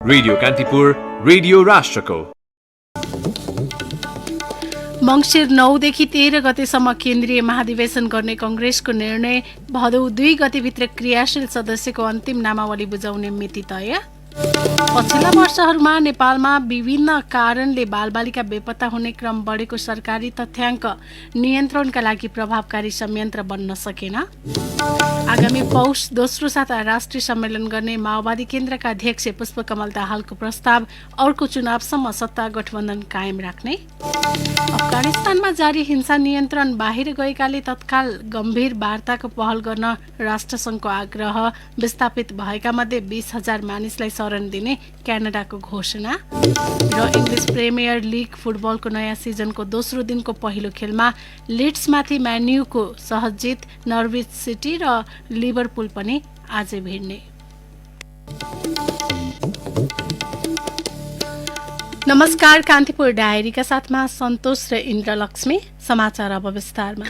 Radio Kantipur, radio राष्ट्रको। मङ्सिर 9 देखि 13 गतेसम्म केन्द्रीय महाधिवेशन गर्ने कांग्रेसको निर्णय, भदौ 2 गतेभित्र क्रियाशील सदस्यको अन्तिम नामावली बुझाउने मिति तय। पछिल्ला वर्षहरूमा नेपालमा विभिन्न कारणले बालबालिका बेपत्ता हुने क्रम बढेको सरकारी तथ्याङ्क नियन्त्रणका लागि प्रभावकारी संयन्त्र बन्न सकेन। आगामी पौष दोस्रो साता राष्ट्रिय सम्मेलन गर्ने माओवादी केन्द्रका अध्यक्ष पुष्पकमल दाहालको प्रस्ताव, अर्को चुनावसम्म सत्ता गठबन्धन कायम राख्ने। अफगानिस्तानमा जारी हिंसा नियन्त्रण बाहिर गएकाले तत्काल गम्भीर वार्ताको पहल गर्न राष्ट्रसङ्घको आग्रह। विस्थापित भएका मध्ये 20,000 मानिसलाई शरण दिने क्यानाडाको घोषणा। र इङ्ग्लिस प्रिमियर लिग फुटबलको नयाँ सिजनको दोस्रो दिनको पहिलो खेलमा लिड्समाथि म्यान्युको सहज जित। नर्विच सिटी र लिभरपुल पनि आजै भिड्ने। नमस्कार, कान्तिपुर डायरीका साथमा सन्तोष र इन्द्रलक्ष्मी। समाचार अब विस्तारमा।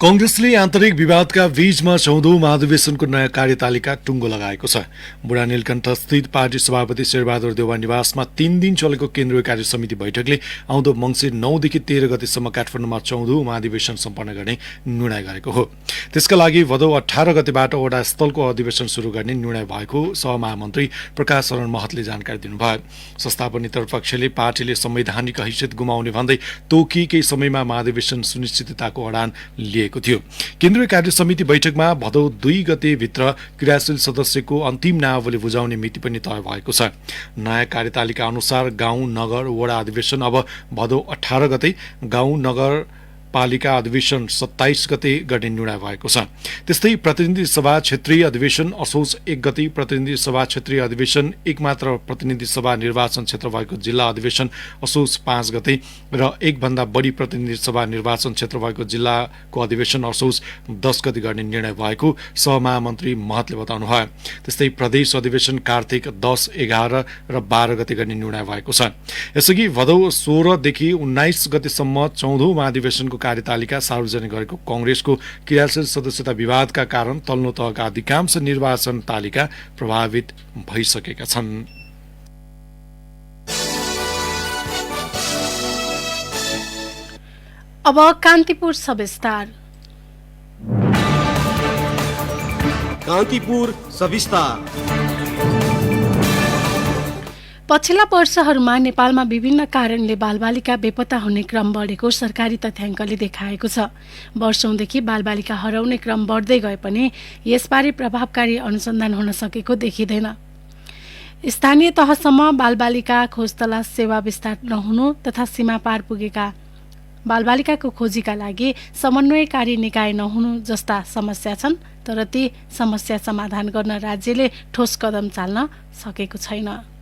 कांग्रेसले आन्तरिक विवादका बीचमा 14औं महाधिवेशनको नयाँ कार्यतालिका टुङ्गो लगाएको छ। बुढा नीलकण्ठ स्थित पार्टी सभापति शेरबहादुर देउवा निवासमा 3 दिन चलेको केन्द्रीय कार्य समिति बैठकले आउँदो मङ्सिर 9 देखि 13 गतेसम्म काठमाडौँमा 14औं महाधिवेशन सम्पन्न गर्ने निर्णय गरेको हो। त्यसका लागि भदौ 18 गतेबाट वडा स्थलको अधिवेशन सुरु गर्ने निर्णय भएको सहमहामन्त्री प्रकाश शरण महतले जानकारी दिनुभयो। संस्थापनेतर पक्षले पार्टीले संवैधानिक हैसियत गुमाउने भन्दै तोकिएकै समयमा महाधिवेशन सुनिश्चितताको अडान लिएको थियो। केन्द्रीय कार्य समिति बैठकमा भदौ 2 गतेभित्र क्रियाशील सदस्यको अन्तिम नामावली बुझाउने मिति पनि तय भएको छ। नयाँ कार्यतालिका अनुसार गाउँ नगर वडा अधिवेशन अब भदौ 18 गते, गाउँ नगर पालिका अधिवेशन 27 गते गर्ने निर्णय भएको छ। त्यस्तै प्रतिनिधि सभा क्षेत्रीय अधिवेशन असोज 1 गते, प्रतिनिधि सभा क्षेत्रीय अधिवेशन एकमात्र प्रतिनिधि सभा निर्वाचन क्षेत्र भएको जिल्ला अधिवेशन असोज 5 गते र एकभन्दा बढी प्रतिनिधि सभा निर्वाचन क्षेत्र भएको जिल्लाको अधिवेशन असोज 10 गते गर्ने निर्णय भएको सहमहामन्त्री महतले बताउनुभयो। त्यस्तै प्रदेश अधिवेशन कार्तिक 10, 11 र 12 गते गर्ने निर्णय भएको छ। यसअघि भदौ 16 देखि 19 गतेसम्म 14औं महाधिवेशनको कार्यतालिका सार्वजनिक गरेको कांग्रेसको क्रियाशील सदस्यता विवादका कारण तल्लो तहका अधिकांश निर्वाचन तालिका प्रभावित भइसकेका छन्। अब कान्तिपुर सविस्तार। कान्तिपुर सविस्तार। पछिल्ला वर्षहरूमा नेपालमा विभिन्न कारणले बालबालिका बेपत्ता हुने क्रम बढेको सरकारी तथ्याङ्कले देखाएको छ। वर्षौंदेखि बालबालिका हराउने क्रम बढ्दै गए पनि यसबारे प्रभावकारी अनुसन्धान हुन सकेको देखिँदैन। स्थानीय तहसम्म बालबालिका खोज तलास सेवा विस्तार नहुनु तथा सीमा पार पुगेका बालबालिकाको खोजीका लागि समन्वयकारी निकाय नहुनु जस्ता समस्या छन्। तर ती समस्या समाधान गर्न राज्यले ठोस कदम चाल्न सकेको छैन।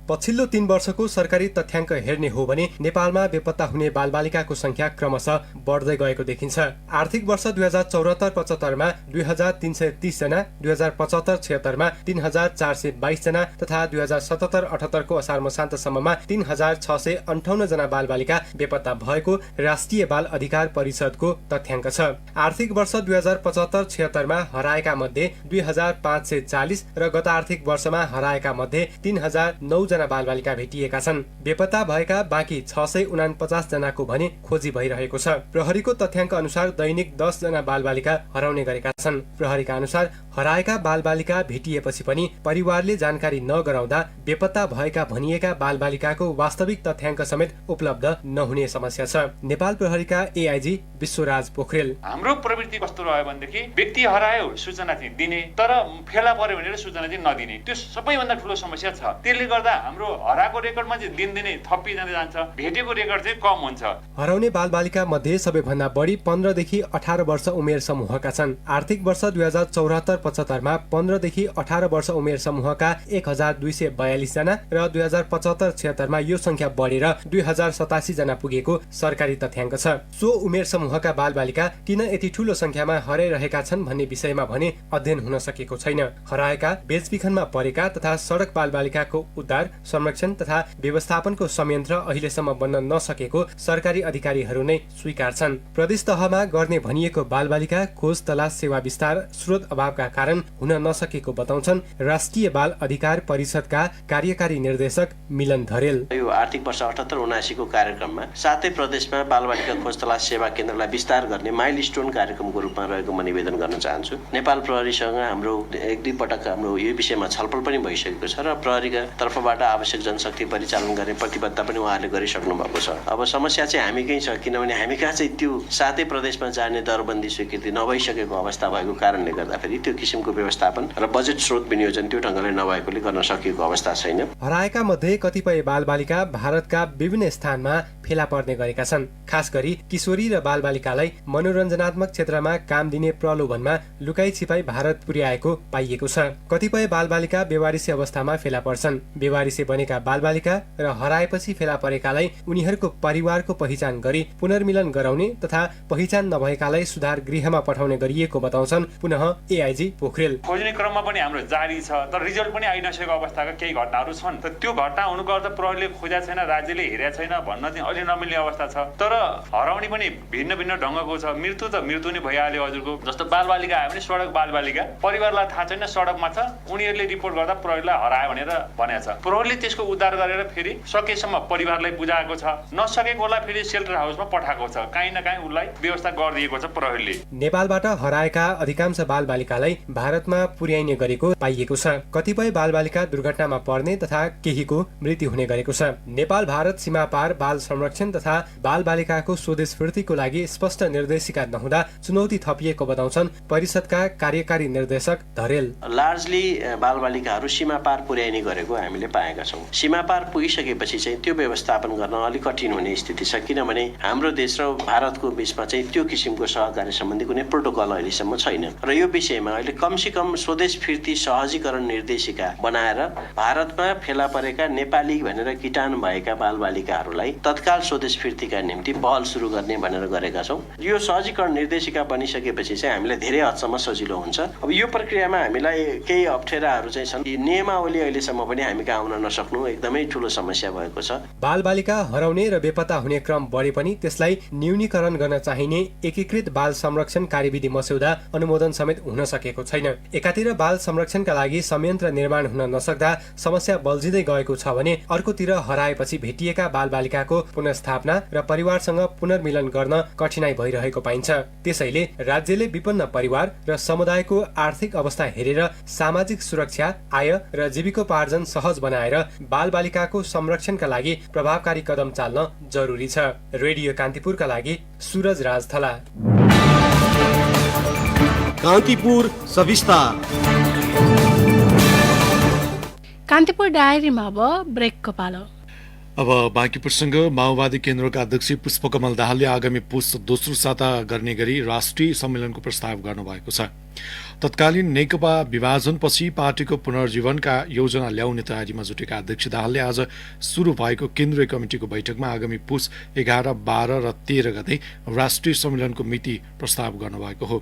पछिल्लो 3 वर्षको सरकारी तथ्याङ्क हेर्ने हो भने नेपालमा बेपत्ता हुने बालबालिकाको संख्या क्रमशः बढ्दै गएको देखिन्छ। आर्थिक वर्ष 2074-75 मा 2330 जना, 2075-76 मा 3422 जना तथा 2077-78 को असार मसान्तसम्ममा 3658 जना बालबालिका बेपत्ता भएको राष्ट्रिय बाल अधिकार परिषदको तथ्याङ्क छ। आर्थिक वर्ष 2075-76 मा हराएका मध्ये 2540 र गत आर्थिक वर्षमा हराएका मध्ये 3009 जना बालबालिका भेटिएका छन्। बेपत्ता भएका बाँकी 649 जनाको भने खोजी भइरहेको छ। प्रहरीको तथ्याङ्क अनुसार दैनिक 10 जना बालबालिका हराउने गरेका छन्। प्रहरीका अनुसार हराएका बालबालिका भेटिएपछि पनि परिवारले जानकारी नगराउँदा बेपत्ता भएका भनिएका बालबालिकाको वास्तविक तथ्याङ्क समेत उपलब्ध नहुने समस्या छ। नेपाल प्रहरीका एआइजी विश्वराज पोखरेल, हाम्रो प्रवृत्ति कस्तो रह्यो भनेदेखि व्यक्ति हरायो सूचना चाहिँ दिने, तर फेला पर्यो भनेर सूचना चाहिँ नदिने, त्यो सबैभन्दा ठुलो समस्या छ। त्यसले गर्दा हाम्रो हराएको रेकर्डमा चाहिँ दिनदिनै थपिँदै जान्छ, भेटेको रेकर्ड चाहिँ कम हुन्छ। हराउने बालबालिका मध्ये सबैभन्दा बढी 15 देखि 18 वर्ष उमेर समूहका छन्। आर्थिक वर्ष 2074-75 मा 15 देखि 18 वर्ष उमेर समूहका 1242 जना र 2075-76 मा यो संख्या बढेर 2087 जना पुगेको सरकारी तथ्याङ्क छ। सो उमेर समूहका बालबालिका किन यति ठूलो संख्यामा हराइरहेका छन् भन्ने विषयमा भने अध्ययन हुन सकेको छैन। हराएका, बेचबिखनमा परेका तथा सडक बालबालिकाको उद्धार संरक्षण तथा व्यवस्थापनको संयन्त्र अहिलेसम्म बन्न नसकेको सरकारी अधिकारीहरू नै स्वीकार छन्। प्रदेश तहमा गर्ने भनिएको बालबालिका खोज तलास सेवा विस्तार स्रोत अभावका कारण हुन नसकेको बताउँछन् राष्ट्रिय बाल अधिकार परिषदका कार्यकारी निर्देशक मिलन धरेल। यो आर्थिक वर्ष 78-79 को कार्यक्रममा 7 प्रदेशमा बालबालिका खोज तलास सेवा केन्द्रलाई विस्तार गर्ने माइलस्टोन कार्यक्रमको रूपमा रहेको म निवेदन गर्न चाहन्छु। नेपाल प्रहरीसँग हाम्रो एक दुई पटक हाम्रो यो विषयमा छलफल पनि भइसकेको छ र प्रहरीका तर्फबाट आवश्यक जनशक्ति परिचालन गर्ने प्रतिबद्धता पनि उहाँले गरिसक्नु भएको छ। अब समस्या चाहिँ हामीकै छ, किनभने हामी कहाँ चाहिँ त्यो 7 प्रदेशमा जाने दरबन्दी स्वीकृति नभइसकेको अवस्था भएको कारणले गर्दाखेरि त्यो किसिमको व्यवस्थापन र बजेट स्रोत विनियोजन त्यो ढङ्गले नभएकोले गर्न सकिएको अवस्था छैन। हराएका मध्ये कतिपय बालबालिका भारतका विभिन्न स्थानमा फेला पर्ने गरेका छन्। खास गरी किशोरी र बालबालिकालाई मनोरञ्जनात्मक क्षेत्रमा काम दिने प्रलोभनमा लुकाई छिपाई भारत पुर्याएको पाइएको छ। कतिपय बालबालिका बेवारिसी अवस्थामा फेला पर्छन्। बेवारिसे बनेका बालबालिका र हराएपछि फेला परेकालाई उनीहरूको परिवारको पहिचान गरी पुनर्मिलन गराउने तथा पहिचान नभएकालाई सुधार गृहमा पठाउने गरिएको बताउँछन् पुनः एआइजी पोखरेल। खोज्ने क्रममा पनि हाम्रो जारी छ, तर रिजल्ट पनि आइनसकेको अवस्थाका केही घटनाहरू छन्। त त्यो घटना हुनुको अर्थ प्रहरीले खोजेको छैन, राज्यले हेरेको छैन भन्न चाहिँ अलि नमिल्ने अवस्था छ। तर हराउने पनि भिन्न भिन्न ढङ्गको छ। मृत्यु त मृत्यु नै भइहाल्यो हजुरको। जस्तो बालबालिका आयो भने सडक बालबालिका परिवारलाई थाहा छैन सडकमा छ, उनीहरूले रिपोर्ट गर्दा प्रहरीलाई हरायो भनेर भनेको छ। प्रहरीले त्यसको उद्धार गरेर फेरि सकेसम्म परिवारलाई बुझाएको छ, नसकेकोलाई फेरि सेल्टर हाउसमा पठाएको छ। काहीँ न काहीँ उसलाई व्यवस्था गरिदिएको छ प्रहरीले। नेपालबाट हराएका अधिकांश बालबालिकालाई भारतमा पुर्याइने गरेको पाइएको छ। कतिपय बालबालिका दुर्घटनामा पर्ने तथा केहीको मृत्यु हुने गरेको छ। नेपाल भारत सीमा पार बाल संरक्षण तथा बालबालिकाको स्वदेश फिर्तीको लागि स्पष्ट निर्देशिका नहुँदा चुनौती थपिएको बताउँछन् परिषदका कार्यकारी निर्देशक धरेल। लार्जली बालबालिकाहरू सीमा पार पुर्याइने गरेको हामीले पाएका छौँ। सीमा पार पुगिसकेपछि चाहिँ त्यो व्यवस्थापन गर्न अलिक कठिन हुने स्थिति छ, किनभने हाम्रो देश र भारतको बीचमा चाहिँ त्यो किसिमको सहकारी सम्बन्धी कुनै प्रोटोकल अहिलेसम्म छैन र यो विषयमा अहिले कमसेकम स्वदेश फिर्ती सहजीकरण निर्देशिका बनाएर भारतमा फेला परेका नेपाली भनेर किटान भएका बालबालिकाहरूलाई तत्काल स्वदेश फिर्तीका निम्ति पहल सुरु गर्ने भनेर गरेका छौँ। यो सहजीकरण निर्देशिका बनिसकेपछि चाहिँ हामीलाई धेरै हदसम्म सजिलो हुन्छ। अब यो प्रक्रियामा हामीलाई केही अप्ठ्याराहरू चाहिँ छन्। नियमावली अहिलेसम्म पनि हामी कहाँ आउन नसक्नु एकदमै ठुलो समस्या भएको छ। बालबालिका हराउने र बेपत्ता हुने क्रम बढे पनि त्यसलाई न्यूनीकरण गर्न चाहिने एकीकृत बाल संरक्षण कार्यविधि मस्यौदा अनुमोदन समेत हुन सकेको छैन। एकातिर बाल संरक्षणका लागि संयन्त्र निर्माण हुन नसक्दा समस्या बल्झिँदै गएको छ भने अर्कोतिर हराएपछि भेटिएका बालबालिकाको पुनर्स्थापना र परिवारसँग पुनर्मिलन गर्न कठिनाई भइरहेको पाइन्छ। त्यसैले राज्यले विपन्न परिवार र समुदायको आर्थिक अवस्था हेरेर सामाजिक सुरक्षा, आय र जीविकोपार्जन सहज बनाएर बालबालिकाको संरक्षणका लागि प्रभावकारी कदम चाल्न जरुरी छ। रेडियो कान्तिपुरका लागि सूरज राज थला। कान्तिपुर सविस्तार। कान्तिपुर डायरीमा अब ब्रेकको पालो। अब बाँकी प्रसङ्ग। माओवादी केन्द्रका अध्यक्ष पुष्पकमल दाहालले आगामी पुस दोस्रो साता गर्ने गरी राष्ट्रिय सम्मेलनको प्रस्ताव गर्नुभएको छ। तत्कालीन नेकपा विभाजनपछि पार्टीको पुनर्जीवनका योजना ल्याउने तयारीमा जुटेका अध्यक्ष दाहालले आज सुरु भएको केन्द्रीय कमिटिको बैठकमा आगामी पुस 11, 12 र 13 गते राष्ट्रिय सम्मेलनको मिति प्रस्ताव गर्नुभएको हो।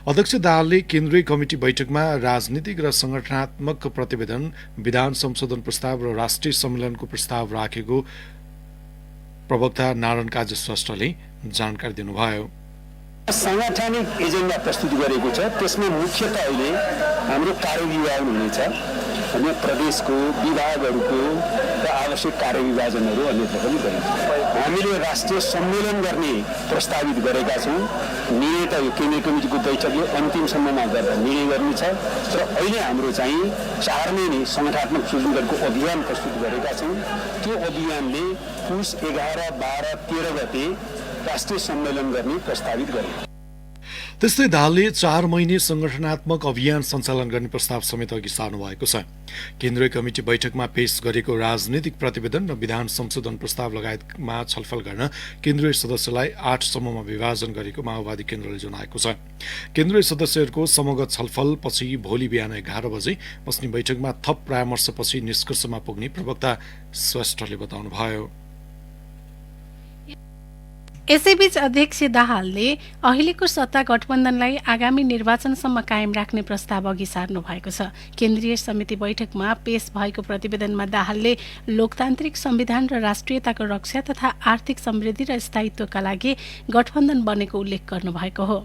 अध्यक्ष दाहालले केन्द्रीय कमिटी बैठकमा राजनीतिक र संगठनात्मक प्रतिवेदन, विधान संशोधन प्रस्ताव र राष्ट्रिय सम्मेलनको प्रस्ताव राखेको प्रवक्ता नारायण काजी श्रेष्ठले जानकारी दिनुभयो। सांगठनिक एजेन्डा प्रस्तुत गरेको छ, त्यसमा मुख्यतः अहिले हाम्रो कार्यविभाजन हुनेछ अनि प्रदेशको विभागहरूको र आवश्यक कार्यविभाजनहरू अन्यत्र पनि गरिन्छ। हामीले राष्ट्रिय सम्मेलन गर्ने प्रस्तावित गरेका छौँ। निर्णय त यो केन्द्रीय कमिटीको बैठकले अन्तिमसम्ममा गर्दा निर्णय गर्नेछ र अहिले हाम्रो चाहिँ 4 महिने संगठनात्मक सुदृढीकरणको अभियान प्रस्तुत गरेका छौँ। त्यो अभियानले पुस 11, 12, 13 गते राष्ट्रिय सम्मेलन गर्ने प्रस्तावित गरे। त्यस्तै दाहालले 4 महिने संगठनात्मक अभियान सञ्चालन गर्ने प्रस्ताव समेत अघि सार्नु भएको छ। केन्द्रीय कमिटी बैठकमा पेश गरेको राजनीतिक प्रतिवेदन र विधान संशोधन प्रस्ताव लगायतमा छलफल गर्न केन्द्रीय सदस्यलाई 8 समूहमा विभाजन गरेको माओवादी केन्द्रले जनाएको छ। केन्द्रीय सदस्यहरूको समग्र छलफलपछि भोलि बिहान 11 बजे बस्ने बैठकमा थप परामर्शपछि निष्कर्षमा पुग्ने प्रवक्ता श्रेष्ठले बताउनुभयो। यसैबीच अध्यक्ष दाहालले अहिलेको सत्ता गठबन्धनलाई आगामी निर्वाचनसम्म कायम राख्ने प्रस्ताव अघि सार्नु भएको छ। केन्द्रीय समिति बैठकमा पेश भएको प्रतिवेदनमा दाहालले लोकतान्त्रिक संविधान र राष्ट्रियताको रक्षा तथा आर्थिक समृद्धि र स्थायित्वका लागि गठबन्धन बनेको उल्लेख गर्नुभएको हो।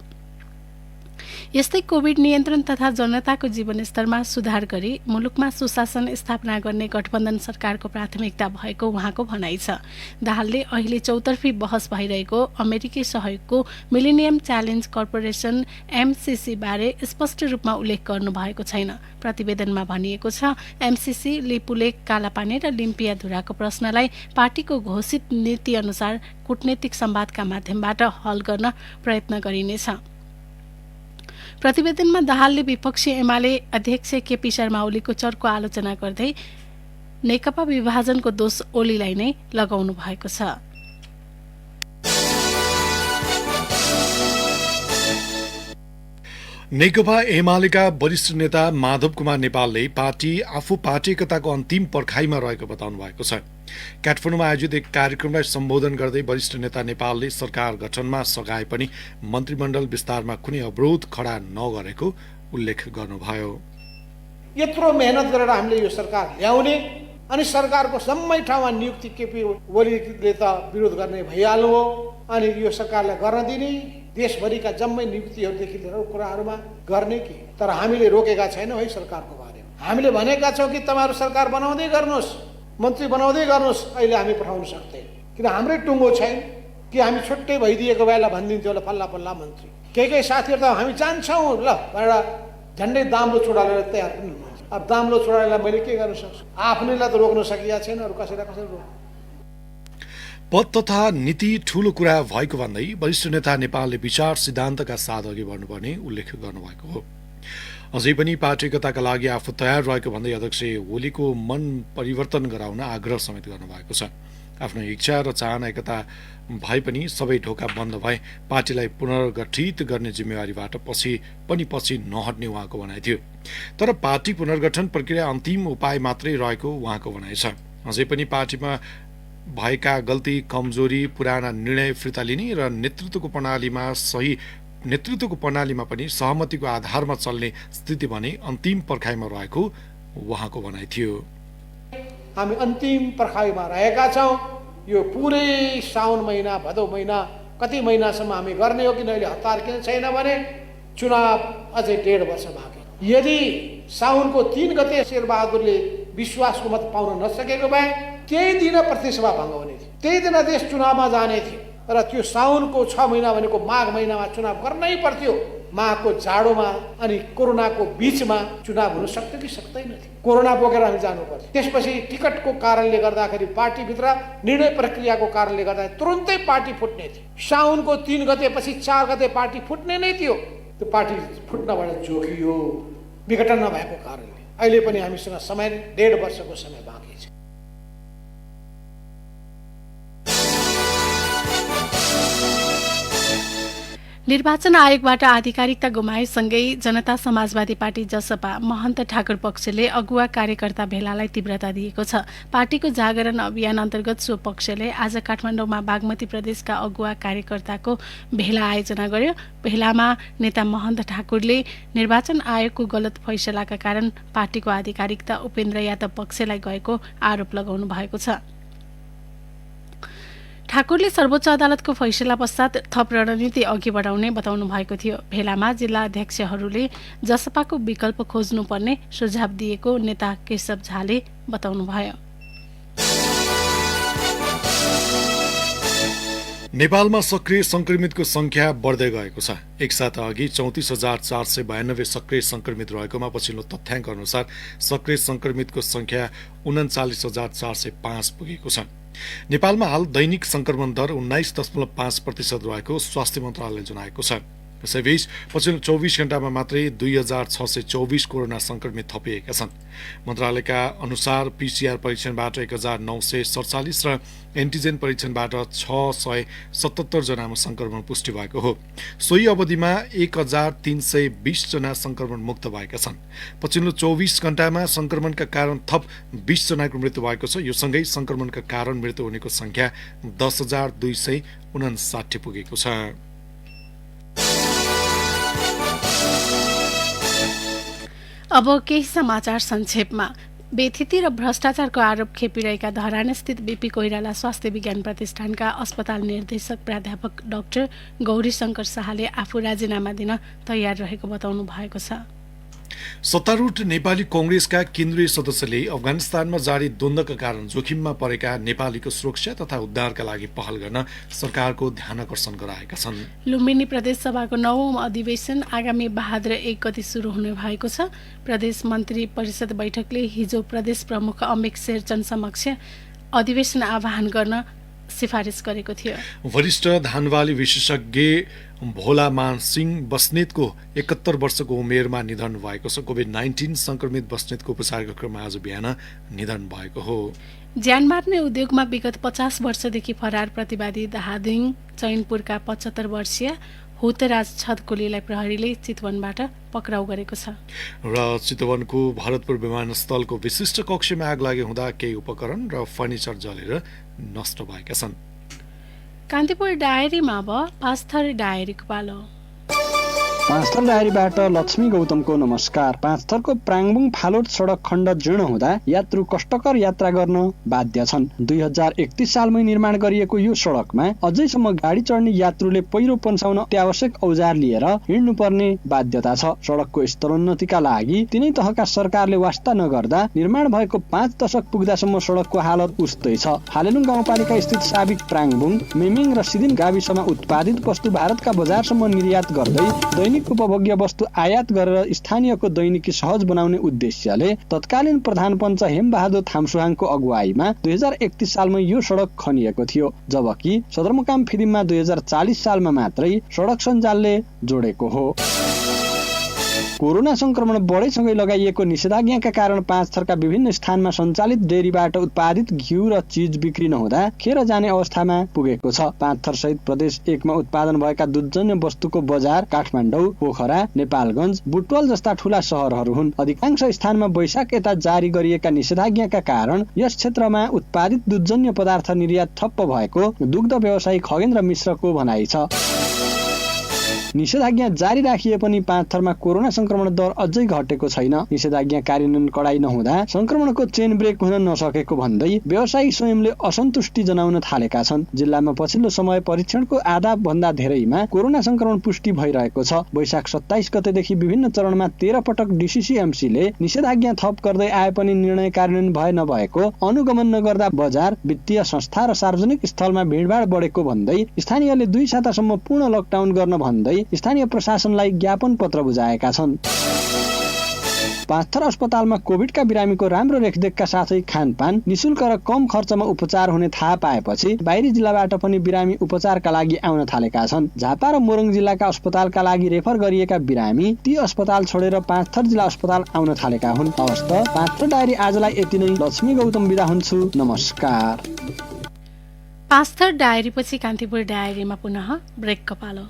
यस्तै कोभिड नियन्त्रण तथा जनताको जीवनस्तरमा सुधार गरी मुलुकमा सुशासन स्थापना गर्ने गठबन्धन सरकारको प्राथमिकता भएको उहाँको भनाइ छ। दाहालले अहिले चौतर्फी बहस भइरहेको अमेरिकी सहयोगको मिलेनियम च्यालेन्ज कर्पोरेसन एमसीसी बारे स्पष्ट रूपमा उल्लेख गर्नुभएको छैन। प्रतिवेदनमा भनिएको छ, एमसीसी लिपुलेक, कालापानी र लिम्पियाधुराको प्रश्नलाई पार्टीको घोषित नीति अनुसार कूटनीतिक संवादका माध्यमबाट हल गर्न प्रयत्न गरिनेछ। प्रतिवेदनमा दाहालले विपक्षी एमाले अध्यक्ष केपी शर्मा ओलीको चर्को आलोचना गर्दै नेकपा विभाजनको दोष ओलीलाई नै लगाउनु भएको छ। नेकपा एमालेका वरिष्ठ नेता माधव कुमार नेपालले आफू पार्टी एकताको अन्तिम पर्खाइमा रहेको बताउनु भएको छ। काठमाडौँमा आयोजित एक कार्यक्रमलाई सम्बोधन गर्दै वरिष्ठ नेता नेपालले सरकार गठनमा सघाए पनि मन्त्रीमण्डल विस्तारमा कुनै अवरोध खडा नगरेको उल्लेख गर्नुभयो। यत्रो मेहनत गरेर हामीले यो सरकार ल्याउने अनि सरकारको सम्मै ठाउँमा नियुक्ति केपी ओलीले त विरोध गर्ने भइहाल्नु हो, अनि यो सरकारलाई गर्न दिने देशभरिका जम्मै नियुक्तिहरूदेखि लिएर कुराहरूमा गर्ने कि। तर हामीले रोकेका छैनौँ है सरकारको बारेमा। हामीले भनेका छौँ कि तपाईँहरू सरकार बनाउँदै गर्नुहोस्, मन्त्री बनाउँदै गर्नुहोस्, अहिले हामी पठाउन सक्दैन किन हाम्रै टुङ्गो छैन कि हामी छुट्टै भइदिएको बेला भनिदिन्थ्यो होला फल्ला फल्ला मन्त्री। केही साथीहरू त हामी जान्छौँ ल भनेर झन्डै दाम्लो छोडालेर तयार पनि हुनुहुन्छ। अब दाम्लो छोडालेर मैले के गर्न सक्छु? आफ्नैलाई त रोक्न सकिएको छैन, अरू कसैलाई कसरी रोक्नु? पद तथा नीति ठूलो कुरा भएको भन्दै वरिष्ठ नेता नेपालले विचार सिद्धान्तका साथ अघि बढ्नुपर्ने उल्लेख गर्नुभएको हो। अझै पनि पार्टी एकताका लागि आफू तयार रहेको भन्दै अध्यक्ष ओलीको मन परिवर्तन गराउन आग्रह समेत गर्नुभएको छ। आफ्नो इच्छा र चाहना एकता भए पनि सबै ढोका बन्द भए पार्टीलाई पुनर्गठित गर्ने जिम्मेवारीबाट पछि नहट्ने उहाँको भनाइ थियो। तर पार्टी पुनर्गठन प्रक्रिया अन्तिम उपाय मात्रै रहेको उहाँको भनाइ छ। अझै पनि पार्टीमा भएका गल्ती, कमजोरी, पुराना निर्णय फिर्ता लिने र नेतृत्वको प्रणालीमा पनि सहमतिको आधारमा चल्ने स्थिति भने अन्तिम पर्खाइमा रहेको उहाँको भनाइ थियो। हामी अन्तिम पर्खाइमा रहेका छौँ। यो पुरै साउन महिना, भदौ महिना, कति महिनासम्म हामी गर्ने हो कि अहिले हतार किन छैन भने चुनाव अझै 1.5 वर्ष बाँकी। यदि साउनको 3 गते शेरबहादुरले विश्वासको मत पाउन नसकेको भए त्यही दिन प्रतिसभा भङ्ग हुने थियो, त्यही दिन देश चुनावमा जाने थियो। र त्यो साउनको 6 महिना भनेको माघ महिनामा चुनाव गर्नै पर्थ्यो। माघको जाडोमा अनि कोरोनाको बीचमा चुनाव हुन सक्थ्यो कि सक्दैन थियो? कोरोना बोकेर हामी जानु पर्थ्यो। त्यसपछि टिकटको कारणले गर्दाखेरि पार्टीभित्र निर्णय प्रक्रियाको कारणले गर्दा तुरुन्तै पार्टी फुट्ने थियो। साउनको 3 गतेपछि 4 गते पार्टी फुट्ने नै थियो। त्यो पार्टी फुट्नबाट जोगियो विघटन नभएको कारणले। अहिले पनि हामीसँग समय 1.5 वर्षको समय बाँकी छ। निर्वाचन आयोगबाट आधिकारिकता गुमाएसँगै जनता समाजवादी पार्टी जसपा महन्त ठाकुर पक्षले अगुवा कार्यकर्ता भेलालाई तीव्रता दिएको छ। पार्टीको जागरण अभियान अन्तर्गत सो पक्षले आज काठमाडौँमा बागमती प्रदेशका अगुवा कार्यकर्ताको भेला आयोजना गर्यो। भेलामा नेता महन्त ठाकुरले निर्वाचन आयोगको गलत फैसलाका कारण पार्टीको आधिकारिकता उपेन्द्र यादव पक्षलाई गएको आरोप लगाउनु भएको छ। ठाकुरले सर्वोच्च अदालतको फैसला पश्चात थप रणनीति अघि बढाउने बताउनु भएको थियो। भेलामा जिल्ला अध्यक्षहरूले जसपाको विकल्प खोज्नुपर्ने सुझाव दिएको नेता केशव झाले बताउनुभयो। नेपालमा सक्रिय संक्रमितको संख्या बढ्दै गएको छ। एक साता अघि 34,492 सक्रिय संक्रमित रहेकोमा पछिल्लो तथ्याङ्क अनुसार सक्रिय संक्रमितको संख्या 39,405 पुगेको छ। नेपालमा हाल दैनिक संक्रमण दर 19.5% रहेको स्वास्थ्य मन्त्रालयले जनाएको छ। यसैबीच पछिल्लो 24 घण्टामा मात्रै 2624 कोरोना संक्रमित थपिएका छन्। मन्त्रालयका अनुसार पीसीआर परीक्षणबाट 1947 र एन्टिजेन परीक्षणबाट 677 जनामा संक्रमण पुष्टि भएको हो। सोही अवधिमा 1320 जना संक्रमण मुक्त भएका छन्। पछिल्लो 24 घण्टामा संक्रमणका कारण थप 20 जनाको मृत्यु भएको छ। यो सँगै संक्रमणका कारण मृत्यु हुनेको संख्या 10,259 पुगेको छ। अब केही समाचार संक्षेपमा। बेथिती र भ्रष्टाचारको आरोप खेपिरहेका धरानस्थित बीपी कोइराला स्वास्थ्य विज्ञान प्रतिष्ठानका अस्पताल निर्देशक प्राध्यापक डाक्टर गौरीशंकर शाहले आफू राजीनामा दिन तयार रहेको बताउनु भएको छ। सत्तारूढ नेपाली कांग्रेसका केन्द्रीय सदस्यले अफगानिस्तानमा जारी द्वन्द्वका कारण जोखिममा परेका नेपालीको सुरक्षा तथा उद्धारका लागि पहल गर्न सरकारको ध्यानकर्षण गराएका छन्। लुम्बिनी प्रदेशसभाको 9औं अधिवेशन आगामी भाद्र 1 गते सुरु हुने भएको छ। प्रदेश मन्त्री परिषद बैठकले हिजो प्रदेश प्रमुख अमिक शेरचन समक्ष अधिवेशन आह्वान गर्न सिफारिस गरेको थियो। वरिष्ठ धानवाली विशेषज्ञ भोलामान सिंह बस्नेतको 71 वर्षको उमेरमा निधन भएको छ। कोभिड-19 संक्रमित बस्नेतको उपचारको क्रममा आज बिहान निधन भएको हो। ज्यान मार्ने उद्योगमा विगत 50 वर्षदेखि फरार प्रतिवादी धादिङ चैनपुरका 75 वर्षीय हुतराज छतकोलीलाई प्रहरीले चितवनबाट पक्राउ गरेको छ। र चितवनको भरतपुर विमानस्थलको विशिष्ट कक्षमा आग लागे हुँदा केही उपकरण र फर्निचर जलेर नष्ट भएका छन्। कान्तिपुर डायरीमा अब पाँचथर डायरीको पालो। पाँचथर डायरीबाट लक्ष्मी गौतमको नमस्कार। पाँचथरको प्राङबुङ फालोट सडक खण्ड जीर्ण हुँदा यात्रु कष्टकर यात्रा गर्न बाध्य छन्। 2031 सालमै निर्माण गरिएको यो सडकमा अझैसम्म गाडी चढ्ने यात्रुले पहिरो पन्साउन अत्यावश्यक औजार लिएर हिँड्नुपर्ने बाध्यता छ। सडकको स्तरोन्नतिका लागि तिनै तहका सरकारले वास्ता नगर्दा निर्माण भएको 5 दशक पुग्दासम्म सडकको हालत उस्तै छ। हालेलुङ गाउँपालिका स्थित साबिक प्राङबुङ, मेमिङ र सिदिन गाविसमा उत्पादित वस्तु भारतका बजारसम्म निर्यात गर्दै दैनिक उपभोग्य वस्तु आयात गरेर स्थानीयको दैनिकी सहज बनाउने उद्देश्यले तत्कालीन प्रधान पञ्च हेमबहादुर थामसुहाङको अगुवाईमा 2031 सालमा यो सडक खनिएको थियो। जबकि सदरमुकाम फिदिममा 2040 सालमा मात्रै सडक सञ्जालले जोडेको हो। कोरोना संक्रमण बढेसँगै लगाइएको निषेधाज्ञाका कारण पाँचथरका विभिन्न स्थानमा सञ्चालित डेरीबाट उत्पादित घिउ र चीज बिक्री नहुँदा खेर जाने अवस्थामा पुगेको छ। पाँचथर सहित प्रदेश 1 मा उत्पादन भएका दुधजन्य वस्तुको बजार काठमाडौँ, पोखरा, नेपालगञ्ज, बुटवल जस्ता ठूला शहरहरू हुन्। अधिकांश स्थानमा वैशाख यता जारी गरिएका निषेधाज्ञाका कारण यस क्षेत्रमा उत्पादित दुधजन्य पदार्थ निर्यात ठप्प भएको दुग्ध व्यवसायी खगेन्द्र मिश्रको भनाइ छ। निषेधाज्ञा जारी राखिए पनि पाँचथरमा कोरोना संक्रमण दर अझै घटेको छैन। निषेधाज्ञा कार्यान्वयन कडाई नहुँदा संक्रमणको चेन ब्रेक हुन नसकेको भन्दै व्यवसायी स्वयंले असन्तुष्टि जनाउन थालेका छन्। जिल्लामा पछिल्लो समय परीक्षणको आधा भन्दा धेरैमा कोरोना संक्रमण पुष्टि भइरहेको छ। वैशाख 27 गतेदेखि विभिन्न चरणमा 13 पटक डीसीसीएमसीले निषेधाज्ञा थप गर्दै आए पनि निर्णय कार्यान्वयन भए नभएको, अनुगमन नगर्दा बजार, वित्तीय संस्था र सार्वजनिक स्थलमा भिडभाड बढेको भन्दै स्थानीयले 2 सातासम्म पूर्ण लकडाउन गर्न भन्दै स्थानीय प्रशासनलाई ज्ञापन पत्र बुझाएका छन्। पाँचथर अस्पतालमा कोभिडका बिरामीको राम्रो रेखदेखका साथै खानपान, निशुल्क र कम खर्चमा उपचार हुने थाहा पाएपछि बाहिरी जिल्लाबाट पनि बिरामी उपचारका लागि आउन थालेका छन्। झापा र मोरङ जिल्लाका अस्पतालका लागि रेफर गरिएका बिरामी ती अस्पताल छोडेर पाँचथर जिल्ला अस्पताल आउन थालेका हुन्। हवस् त पाँचथर डायरी आजलाई यति नै। लक्ष्मी गौतम बिदा हुन्छु। नमस्कार। पाँचथर डायरीपछि कान्तिपुर डायरीमा पुनः ब्रेकको पालो।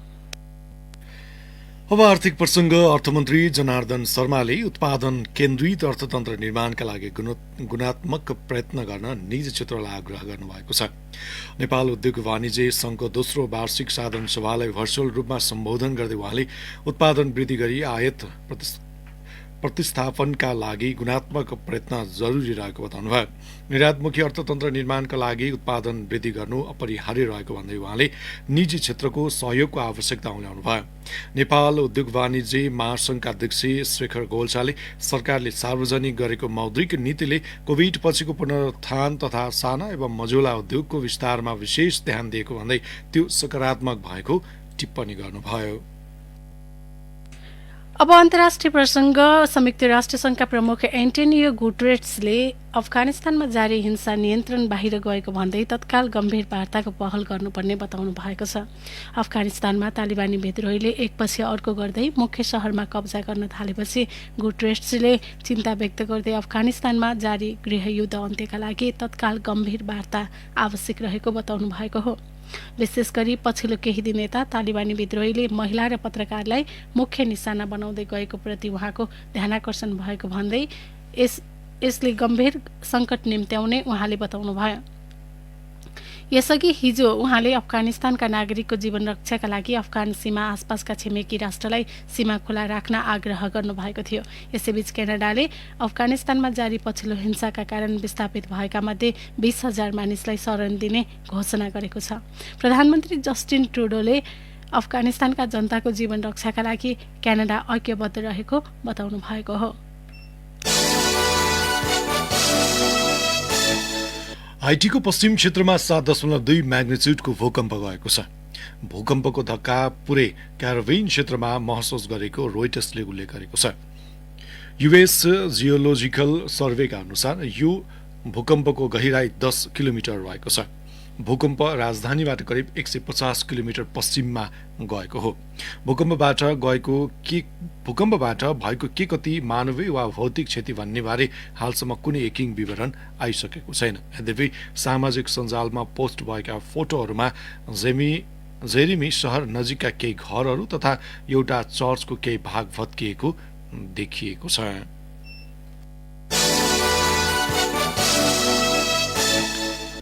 अब आर्थिक प्रसङ्ग। अर्थमन्त्री जनार्दन शर्माले उत्पादन केन्द्रित अर्थतन्त्र निर्माणका लागि गुणात्मक प्रयत्न गर्न निजी क्षेत्रलाई आग्रह गर्नुभएको छ। नेपाल उद्योग वाणिज्य संघको दोस्रो वार्षिक साधारण सभालाई भर्चुअल रूपमा सम्बोधन गर्दै उहाँले उत्पादन वृद्धि गरी आयात प्रतिस्थापनका लागि गुणात्मक प्रयत्न जरुरी रहेको बताउनुभयो। निर्यातमुखी अर्थतन्त्र निर्माणका लागि उत्पादन वृद्धि गर्नु अपरिहार्य रहेको भन्दै उहाँले निजी क्षेत्रको सहयोगको आवश्यकता उल्ल्याउनुभयो। नेपाल उद्योग वाणिज्य महासंघका अध्यक्ष शेखर गोल्छाले सरकारले सार्वजनिक गरेको मौद्रिक नीतिले कोभिड पछिको पुनरुत्थान तथा साना एवं मझौला उद्योगको विस्तारमा विशेष ध्यान दिएको भन्दै त्यो सकारात्मक भएको टिप्पणी गर्नुभयो। अब अन्तर्राष्ट्रिय प्रसङ्ग। संयुक्त राष्ट्रसङ्घका प्रमुख एन्टोनियो गुटेरेसले अफगानिस्तानमा जारी हिंसा नियन्त्रण बाहिर गएको भन्दै तत्काल गम्भीर वार्ताको पहल गर्नुपर्ने बताउनु भएको छ। अफगानिस्तानमा तालिबानी विद्रोहीले एकपछि अर्को गर्दै मुख्य शहरमा कब्जा गर्न थालेपछि गुटेरेसले चिन्ता व्यक्त गर्दै अफगानिस्तानमा जारी गृहयुद्ध अन्त्यका लागि तत्काल गम्भीर वार्ता आवश्यक रहेको बताउनु भएको हो। विशेष गरी पछिल्लो केही दिन यता तालिबानी विद्रोहीले महिला र पत्रकारलाई मुख्य निशाना बनाउँदै गएको प्रति उहाँको ध्यानाकर्षण भएको भन्दै यसले गम्भीर सङ्कट निम्त्याउने उहाँले बताउनुभयो। यसअघि हिजो उहाँले अफगानिस्तानका नागरिकको जीवन रक्षाका लागि अफगान सीमा आसपासका छिमेकी राष्ट्रलाई सीमा खुला राख्न आग्रह गर्नुभएको थियो। यसैबीच क्यानाडाले अफगानिस्तानमा जारी पछिल्लो हिंसाका कारण विस्थापित भएका मध्ये 20,000 मानिसलाई शरण दिने घोषणा गरेको छ। प्रधानमन्त्री जस्टिन ट्रुडोले अफगानिस्तानका जनताको जीवन रक्षाका लागि क्यानाडा ऐक्यबद्ध रहेको बताउनु भएको हो। हाइटीको पश्चिम क्षेत्रमा 7.2 म्याग्निच्युडको भूकम्प गएको छ। भूकम्पको धक्का पुरै क्यारिबियन क्षेत्रमा महसुस गरेको रोइटर्सले उल्लेख गरेको छ। युएस जियोलोजिकल सर्वेका अनुसार यो भूकम्पको गहिराई 10 किलोमिटर रहेको छ। भूकम्प राजधानीबाट करिब 150 किलोमिटर पश्चिममा गएको हो। भूकम्पबाट भएको के कति मानवीय वा भौतिक क्षति भन्ने बारे हालसम्म कुनै एकिङ विवरण आइसकेको छैन। यद्यपि सामाजिक सञ्जालमा पोस्ट भएका फोटोहरूमा जेरेमी शहर नजिकका केही घरहरू तथा एउटा चर्चको केही भाग भत्किएको देखिएको छ।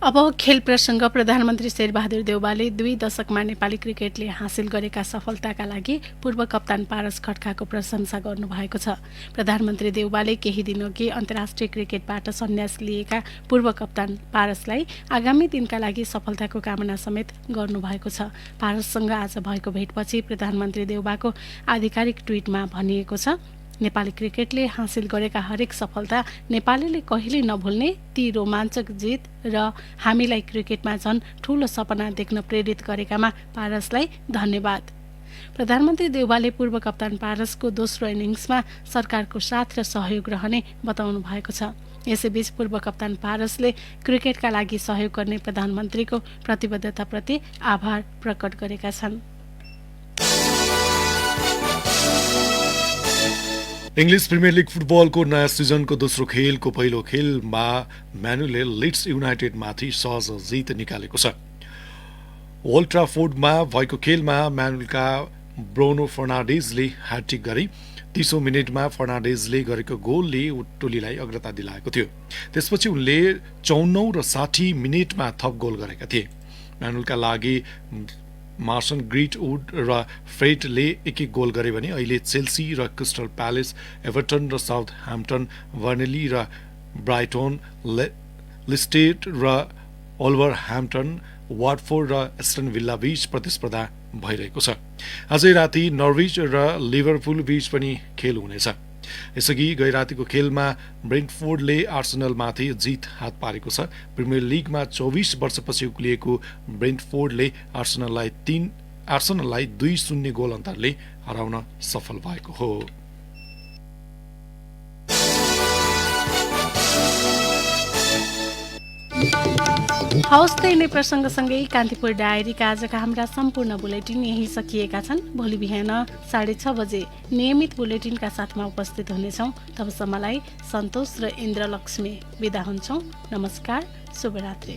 अब खेल प्रसङ्ग। प्रधानमन्त्री शेरबहादुर देउवाले 2 दशकमा नेपाली क्रिकेटले हासिल गरेका सफलताका लागि पूर्व कप्तान पारस खड्काको प्रशंसा गर्नुभएको छ। प्रधानमन्त्री देउवाले केही दिनअघि अन्तर्राष्ट्रिय क्रिकेटबाट सन्यास लिएका पूर्व कप्तान पारसलाई आगामी दिनका लागि सफलताको कामना समेत गर्नुभएको छ। पारससँग आज भएको भेटपछि प्रधानमन्त्री देउवाको आधिकारिक ट्विटमा भनिएको छ, नेपाली क्रिकेटले हासिल गरेका हरेक सफलता नेपालीले कहिले नभुल्ने ती रोमाञ्चक जित र हामीलाई क्रिकेटमा झन् ठूलो सपना देख्न प्रेरित गरेकामा पारसलाई धन्यवाद। प्रधानमन्त्री देउवाले पूर्व कप्तान पारसको दोस्रो इनिङ्समा सरकारको साथ र सहयोग रहने बताउनु भएको छ। यसैबीच पूर्व कप्तान पारसले क्रिकेटका लागि सहयोग गर्ने प्रधानमन्त्रीको प्रतिबद्धताप्रति आभार प्रकट गरेका छन्। इङ्ग्लिस प्रिमियर लिग फुटबलको नयाँ सिजनको दोस्रो खेलको पहिलो खेलमा म्यानुले लिड्स युनाइटेडमाथि सहज जित निकालेको छ। ओल्ड ट्राफोर्डमा भएको खेलमा म्यानुलका ब्रुनो फर्नान्डेजले ह्याट्रिक गरे। 30औं मिनेटमा फर्नान्डेजले गरेको गोलले टोलीलाई अग्रता दिलाएको थियो। त्यसपछि उनले 54 र 60 मिनेटमा थप गोल गरेका थिए। म्यानुलका लागि मार्सन ग्रिटवुड र फ्रेडले एक गोल गरे भने अहिले चेल्सी र क्रिस्टल प्यालेस, एभर्टन र साउथह्याम्पटन, बर्नली र ब्राइटन, लिस्टेड र ओल्भरह्याम्पटन, वाटफोर्ड र एस्टन विल्ला बीच प्रतिस्पर्धा भइरहेको छ। आजै राति नर्विच र लिभरपुल बीच पनि खेल हुनेछ। यसअघि गैरातीको खेलमा ब्रेन्टफोर्डले आर्सेनलमाथि जित हात पारेको छ। प्रिमियर लिगमा 24 वर्षपछि उक्लिएको ब्रेन्टफोर्डले आर्सेनललाई 2-0 गोल अन्तरले हराउन सफल भएको हो। हवस् त यिनै प्रसङ्गसँगै कान्तिपुर डायरीका आजका हाम्रा सम्पूर्ण बुलेटिन यही सकिएका छन्। भोलि बिहान 6:30 बजे नियमित बुलेटिनका साथमा उपस्थित हुनेछौँ। तबसम्मलाई सन्तोष र इन्द्रलक्ष्मी बिदा हुन्छौँ। नमस्कार, शुभरात्रि।